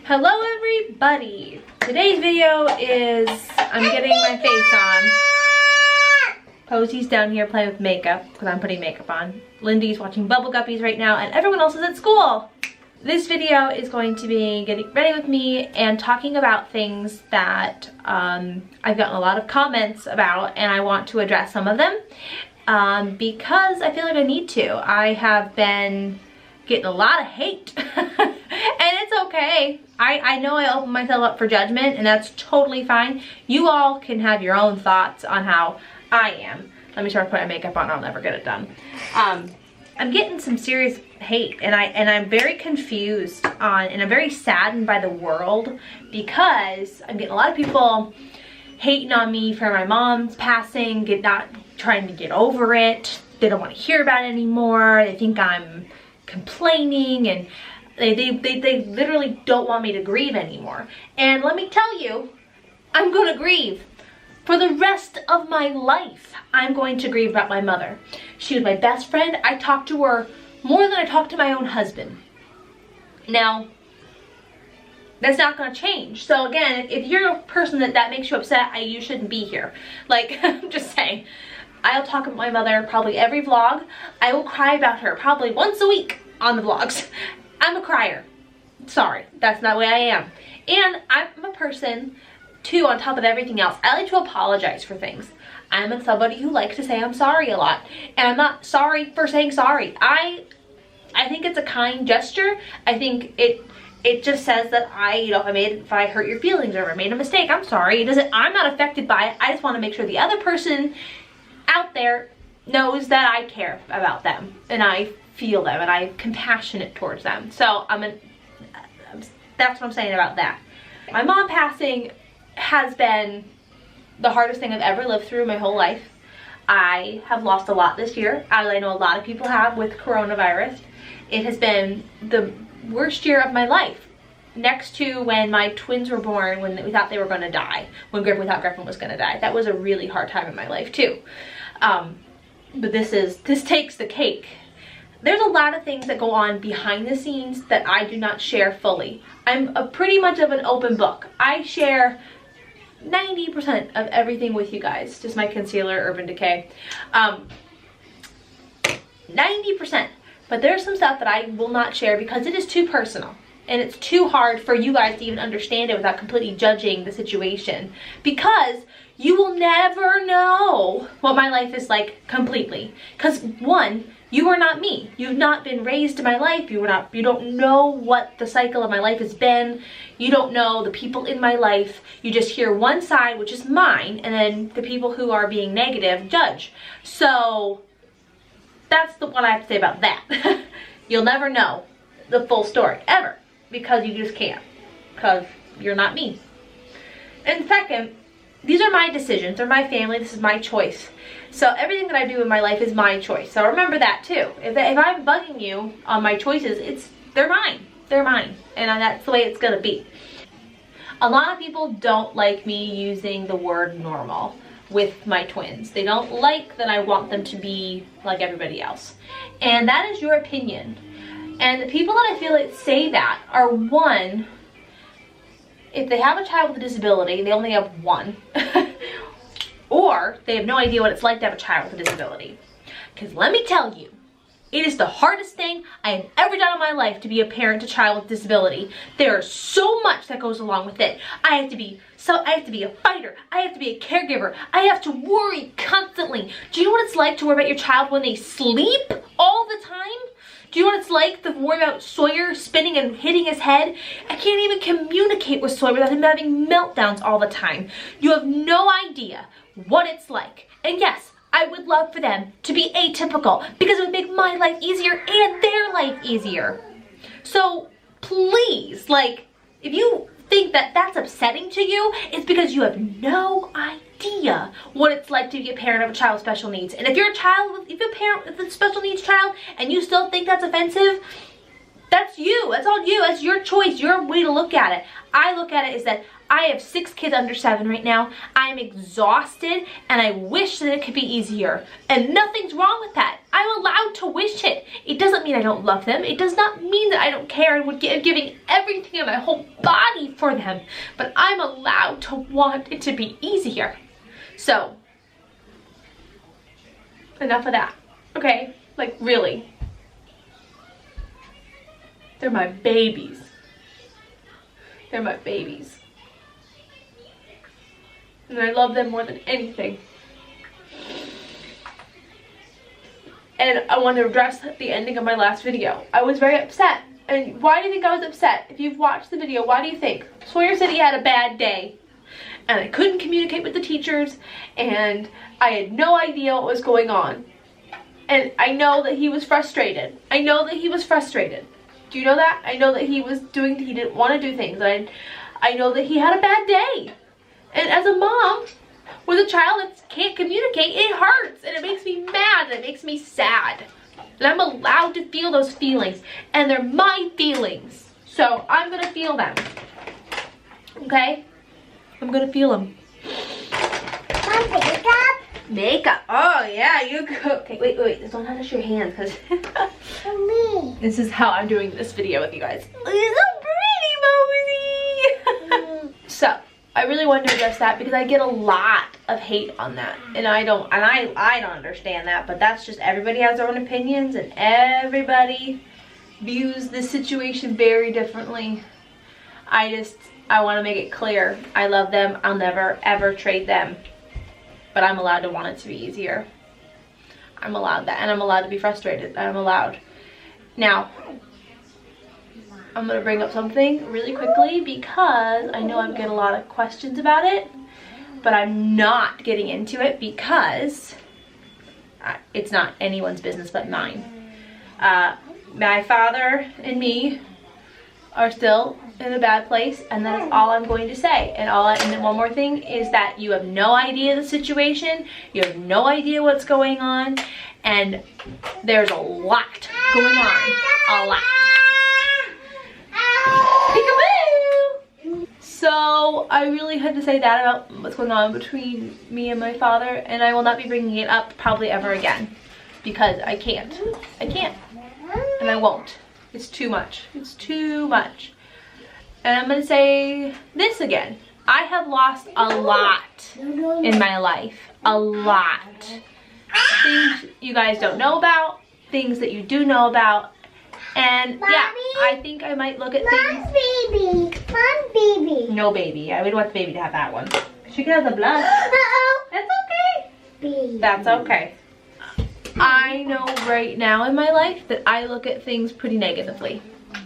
Hello everybody! Today's video is I'm getting my face on. Posey's down here playing with makeup because I'm putting makeup on. Lindy's watching Bubble Guppies right now and everyone else is at school. This video is going to be getting ready with me and talking about things that I've gotten a lot of comments about, and I want to address some of them because I feel like I need to. I have been getting a lot of hate and it's okay. I know I open myself up for judgment and that's totally fine. You all can have your own thoughts on how I am. Let me start putting my makeup on, I'll never get it done. I'm getting some serious hate and I'm very confused and I'm very saddened by the world because I'm getting a lot of people hating on me for my mom's passing, not trying to get over it. They don't want to hear about it anymore. They think I'm complaining and they literally don't want me to grieve anymore. And let me tell you, I'm gonna grieve. For the rest of my life, I'm going to grieve about my mother. She was my best friend. I talked to her more than I talked to my own husband. Now, that's not gonna change. So again, if you're a person that makes you upset, you shouldn't be here. Like, I'm just saying. I'll talk about my mother probably every vlog. I will cry about her probably once a week on the vlogs. I'm a crier. Sorry, that's not the way I am. And I'm a person, too, on top of everything else, I like to apologize for things. I'm somebody who likes to say I'm sorry a lot. And I'm not sorry for saying sorry. I think it's a kind gesture. I think it just says that if I hurt your feelings or if I made a mistake, I'm sorry. I'm not affected by it. I just want to make sure the other person out there knows that I care about them and I feel them and I'm compassionate towards them. So that's what I'm saying about that. My mom passing has been the hardest thing I've ever lived through my whole life. I have lost a lot this year, as I know a lot of people have with coronavirus. It has been the worst year of my life. Next to when my twins were born, when we thought they were going to die, when we thought Griffin was going to die. That was a really hard time in my life too. But this takes the cake. There's a lot of things that go on behind the scenes that I do not share fully. I'm pretty much of an open book. I share 90% of everything with you guys. Just my concealer, Urban Decay. 90%. But there's some stuff that I will not share because it is too personal. And it's too hard for you guys to even understand it without completely judging the situation. Because you will never know what my life is like completely. Because one, you are not me. You've not been raised in my life. You don't know what the cycle of my life has been. You don't know the people in my life. You just hear one side, which is mine, and then the people who are being negative judge. So that's what I have to say about that. You'll never know the full story, ever, because you just can't, because you're not me. And second, these are my decisions. They're my family. This is my choice. So everything that I do in my life is my choice. So remember that too. If I'm bugging you on my choices, they're mine. They're mine. And that's the way it's gonna be. A lot of people don't like me using the word normal with my twins. They don't like that I want them to be like everybody else. And that is your opinion. And the people that I feel like say that are, one, if they have a child with a disability, they only have one. Or they have no idea what it's like to have a child with a disability. Because let me tell you, it is the hardest thing I have ever done in my life to be a parent to a child with disability. There is so much that goes along with it. I have to be a fighter. I have to be a caregiver. I have to worry constantly. Do you know what it's like to worry about your child when they sleep all the time? Do you know what it's like to worry about Sawyer spinning and hitting his head? I can't even communicate with Sawyer without him having meltdowns all the time. You have no idea what it's like. And yes, I would love for them to be atypical because it would make my life easier and their life easier. So please, if you think that that's upsetting to you, it's because you have no idea what it's like to be a parent of a child with special needs. And if you're a parent with a special needs child and you still think that's offensive, That's you. That's all you. That's your choice, your way to look at it. I look at it as that I have 6 kids under 7 right now. I'm exhausted and I wish that it could be easier. And nothing's wrong with that. I'm allowed to wish it. It doesn't mean I don't love them. It does not mean that I don't care and would giving everything in my whole body for them. But I'm allowed to want it to be easier. So, enough of that. Okay? Like, really. They're my babies. They're my babies. And I love them more than anything. And I want to address the ending of my last video. I was very upset. And why do you think I was upset? If you've watched the video, why do you think? Sawyer said he had a bad day. And I couldn't communicate with the teachers. And I had no idea what was going on. And I know that he was frustrated. I know that he was frustrated. Do you know that? I know that he didn't want to do things. I know that he had a bad day. And as a mom with a child that can't communicate, it hurts and it makes me mad and it makes me sad. And I'm allowed to feel those feelings. And they're my feelings. So I'm going to feel them. Okay? I'm going to feel them. Makeup. Oh yeah, you go. Okay, wait. Don't touch your hands because this is how I'm doing this video with you guys. It's so pretty, Posey. So I really wanted to address that because I get a lot of hate on that, and I don't understand that. But that's just everybody has their own opinions, and everybody views this situation very differently. I want to make it clear. I love them. I'll never ever trade them. But I'm allowed to want it to be easier. I'm allowed that. And I'm allowed to be frustrated. I'm allowed. Now, I'm going to bring up something really quickly because I know I get a lot of questions about it. But I'm not getting into it because it's not anyone's business but mine. My father and me are still in a bad place, and that is all I'm going to say. And then one more thing is that you have no idea the situation, you have no idea what's going on, and there's a lot going on. A lot. Peekaboo! So I really had to say that about what's going on between me and my father, and I will not be bringing it up probably ever again because I can't. And I won't. It's too much. It's too much. And I'm going to say this again. I have lost a lot in my life. A lot. Things you guys don't know about. Things that you do know about. And yeah, I think I might look at things. Mom's baby. No baby. I would want the baby to have that one. She can have the blood. That's okay. That's okay. I know right now in my life that I look at things pretty negatively.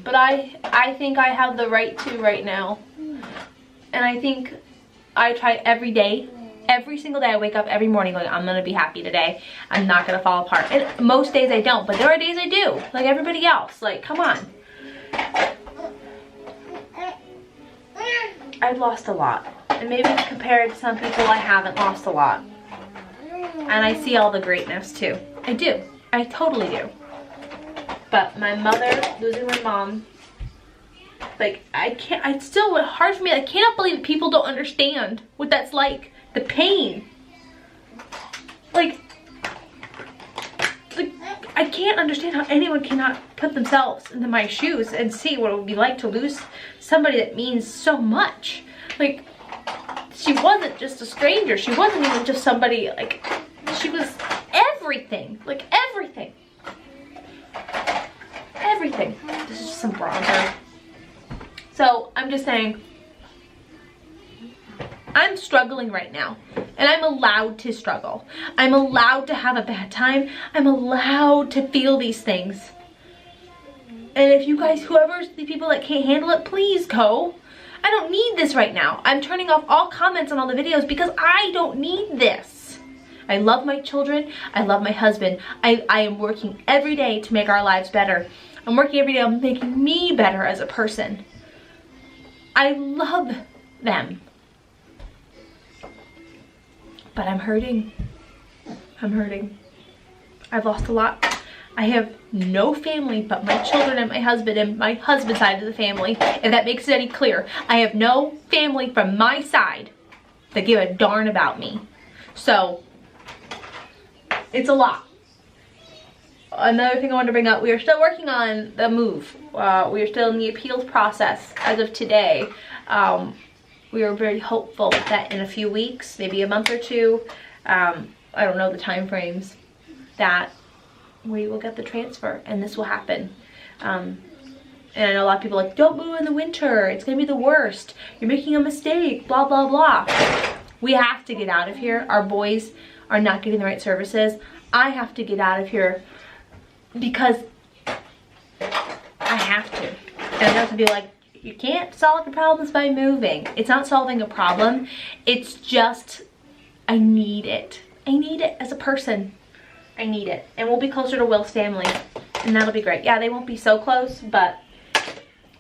But I think I have the right to right now. And I think I try every day. Every single day I wake up every morning going, I'm going to be happy today. I'm not going to fall apart. And most days I don't. But there are days I do. Like everybody else. Like, come on. I've lost a lot. And maybe compared to some people, I haven't lost a lot. And I see all the greatness too. I do. I totally do. But my mother, losing my mom, like, it's still hard for me. I cannot believe people don't understand what that's like. The pain. Like, I can't understand how anyone cannot put themselves into my shoes and see what it would be like to lose somebody that means so much. Like, she wasn't just a stranger. She wasn't even just somebody, like, she was everything. Like, everything. Everything. This is just some bronzer. So, I'm just saying, I'm struggling right now. And I'm allowed to struggle. I'm allowed to have a bad time. I'm allowed to feel these things. And if you guys, whoever's the people that can't handle it, please go. I don't need this right now. I'm turning off all comments on all the videos because I don't need this. I love my children. I love my husband. I am working every day to make our lives better. I'm working every day on making me better as a person. I love them. But I'm hurting. I'm hurting. I've lost a lot. I have no family but my children and my husband husband's side of the family. If that makes it any clear. I have no family from my side that give a darn about me. So, it's a lot. Another thing I wanted to bring up, we are still working on the move. We are still in the appeals process as of today. We are very hopeful that in a few weeks, maybe a month or two, I don't know the time frames, that we will get the transfer and this will happen. And I know a lot of people are like, don't move in the winter, it's gonna be the worst, you're making a mistake, blah blah blah. We have to get out of here. Our boys are not getting the right services. I have to get out of here because I have to. And I know some people are like, you can't solve the problems by moving. It's not solving a problem, it's just I need it. I need it as a person. I need it. And we'll be closer to Will's family. And that'll be great. Yeah, they won't be so close, but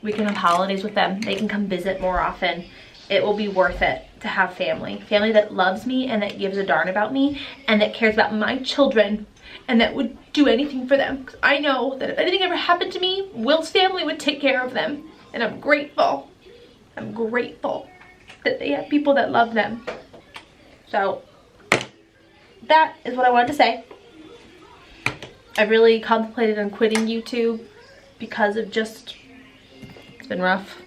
we can have holidays with them. They can come visit more often. It will be worth it to have family. Family that loves me and that gives a darn about me and that cares about my children and that would do anything for them. 'Cause I know that if anything ever happened to me, Will's family would take care of them. And I'm grateful. I'm grateful that they have people that love them. So, that is what I wanted to say. I really contemplated on quitting YouTube because of just, it's been rough.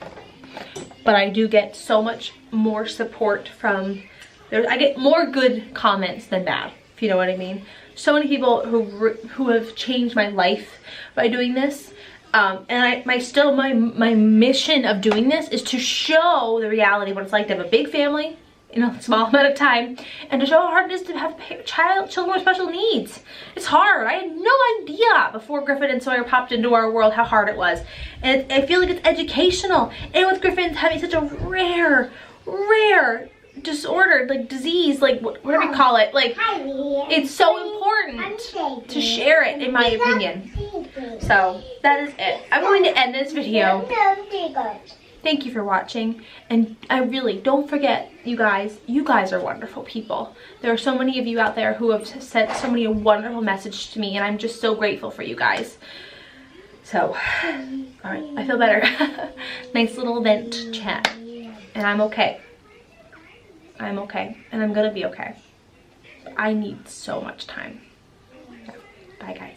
But I do get so much more support from, I get more good comments than bad, if you know what I mean. So many people who have changed my life by doing this. And my mission of doing this is to show the reality of what it's like to have a big family in a small amount of time, and to show how hard it is to have children with special needs. It's hard. I had no idea before Griffin and Sawyer popped into our world how hard it was. And I feel like it's educational. And with Griffin having such a rare disorder, like disease, like whatever you call it, like it's so important to share it, in my opinion. So that is it. I'm going to end this video. Thank you for watching, and I really, don't forget, you guys are wonderful people. There are so many of you out there who have sent so many wonderful messages to me, and I'm just so grateful for you guys. So, alright, I feel better. Nice little vent chat, and I'm okay. I'm okay, and I'm gonna be okay. I need so much time. Bye guys.